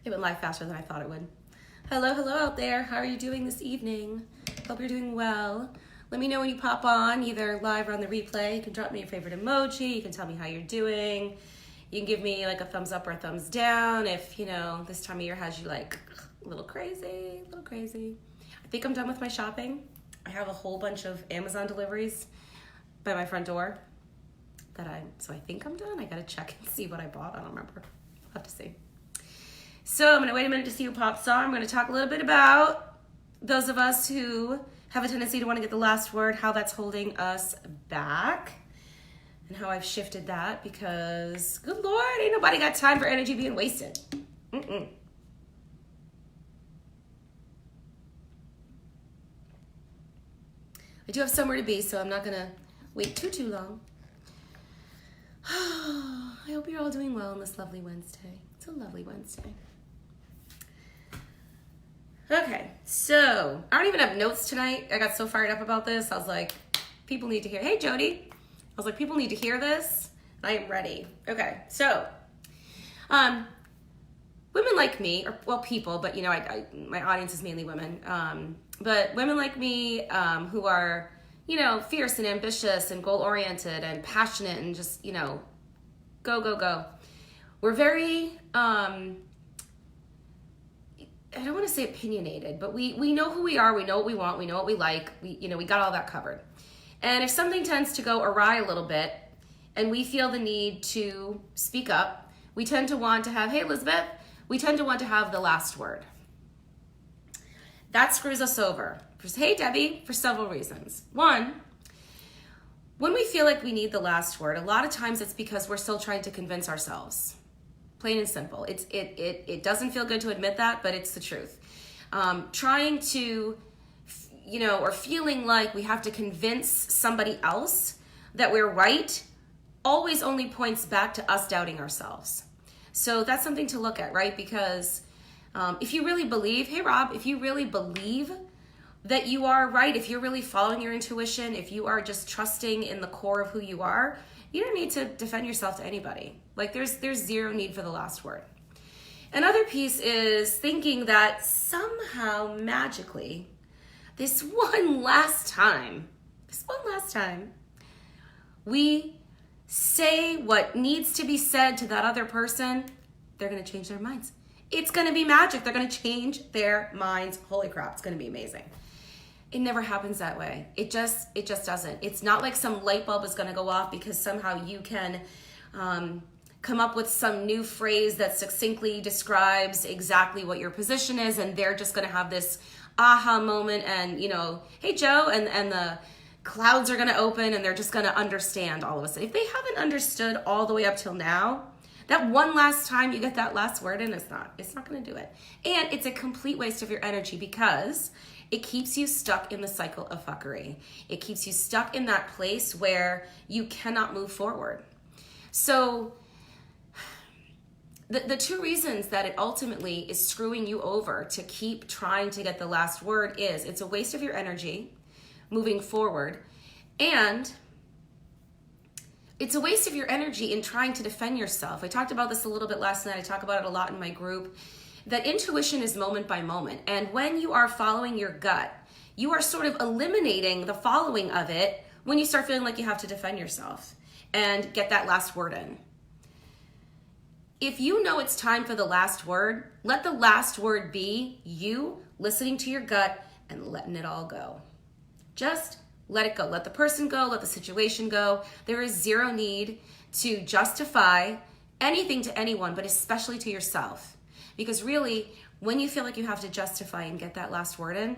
It went live faster than I thought it would. Hello, hello out there. How are you doing this evening? Hope you're doing well. Let me know when you pop on, either live or on the replay. You can drop me your favorite emoji. You can tell me how you're doing. You can give me like a thumbs up or a thumbs down if, this time of year has you like a little crazy, I think I'm done with my shopping. I have a whole bunch of Amazon deliveries by my front door so I think I'm done. I gotta check and see what I bought. I don't remember. I'll have to see. So I'm gonna wait a minute to see who pops on. I'm gonna talk a little bit about those of us who have a tendency to want to get the last word, how that's holding us back, and how I've shifted that because, good Lord, ain't nobody got time for energy being wasted. I do have somewhere to be, so I'm not gonna wait too long. I hope you're all doing well on this lovely Wednesday. It's a lovely Wednesday. Okay, so I don't even have notes tonight. I got so fired up about this. I was like, people need to hear. Hey, Jody. I was like, people need to hear this. I am ready. Okay, so women like me, people, but my audience is mainly women. But women like me who are, fierce and ambitious and goal-oriented and passionate and just, go. We're very, I don't want to say opinionated, but we know who we are. We know what we want. We know what we like. We got all that covered. And if something tends to go awry a little bit and we feel the need to speak up, we tend to want to have, hey, Elizabeth, we tend to want to have the last word. That screws us over. Hey, Debbie, for several reasons. One, when we feel like we need the last word, a lot of times it's because we're still trying to convince ourselves. Plain and simple. It doesn't feel good to admit that, but it's the truth. Trying to, or feeling like we have to convince somebody else that we're right always only points back to us doubting ourselves. So that's something to look at, right? Because if you really believe, hey, Rob, if you really believe that you are right, if you're really following your intuition, if you are just trusting in the core of who you are, you don't need to defend yourself to anybody. Like there's zero need for the last word. Another piece is thinking that somehow magically, this one last time, we say what needs to be said to that other person, they're going to change their minds. It's going to be magic. They're going to change their minds. Holy crap, it's going to be amazing. It never happens that way. It just doesn't. It's not like some light bulb is going to go off because somehow you can come up with some new phrase that succinctly describes exactly what your position is, and they're just going to have this aha moment and, hey, Joe, and the clouds are going to open and they're just going to understand all of a sudden. If they haven't understood all the way up till now, that one last time you get that last word in, it's not going to do it. And it's a complete waste of your energy because it keeps you stuck in the cycle of fuckery. It keeps you stuck in that place where you cannot move forward. So the two reasons that it ultimately is screwing you over to keep trying to get the last word is it's a waste of your energy moving forward, and it's a waste of your energy in trying to defend yourself. I talked about this a little bit last night. I talk about it a lot in my group, that intuition is moment by moment. And when you are following your gut, you are sort of eliminating the following of it when you start feeling like you have to defend yourself and get that last word in. If you know it's time for the last word, let the last word be you listening to your gut and letting it all go. Just let it go. Let the person go. Let the situation go. There is zero need to justify anything to anyone, but especially to yourself. Because really, when you feel like you have to justify and get that last word in,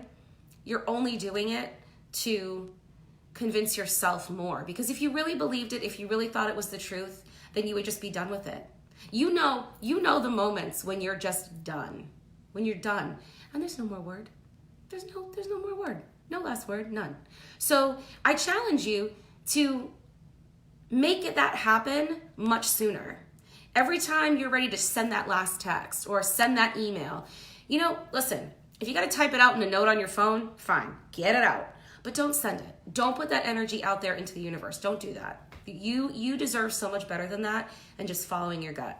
you're only doing it to convince yourself more. Because if you really believed it, if you really thought it was the truth, then you would just be done with it. You know the moments when you're just done. When you're done. And there's no more word. There's no more word. No last word, none. So I challenge you to make that happen much sooner. Every time you're ready to send that last text or send that email, listen, if you got to type it out in a note on your phone, fine, get it out. But don't send it. Don't put that energy out there into the universe. Don't do that. You deserve so much better than that and just following your gut.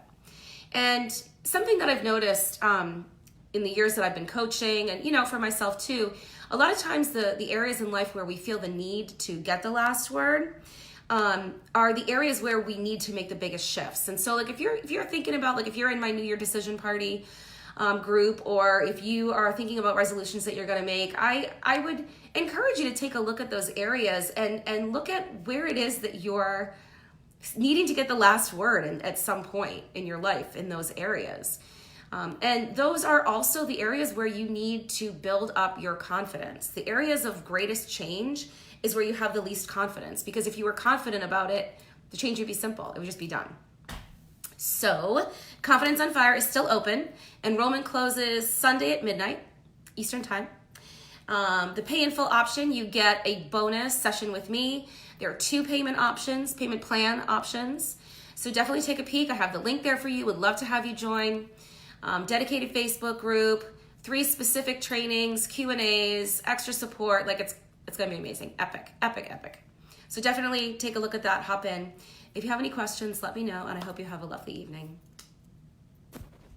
And something that I've noticed in the years that I've been coaching, and for myself too, a lot of times the areas in life where we feel the need to get the last word are the areas where we need to make the biggest shifts. And so, like, if you're thinking about, like, if you're in my New Year decision party group, or if you are thinking about resolutions that you're going to make, I would encourage you to take a look at those areas and look at where it is that you're needing to get the last word at some point in your life in those areas. And those are also the areas where you need to build up your confidence. The areas of greatest change is where you have the least confidence, because if you were confident about it, the change would be simple. It would just be done. So Confidence on Fire is still open. Enrollment closes Sunday at midnight Eastern time. The pay in full option, you get a bonus session with me. There are 2 payment plan options. So definitely take a peek. I have the link there for you. Would love to have you join. Dedicated Facebook group, 3 specific trainings, Q&As, extra support. Like, it's going to be amazing. Epic. So definitely take a look at that. Hop in. If you have any questions, let me know, and I hope you have a lovely evening.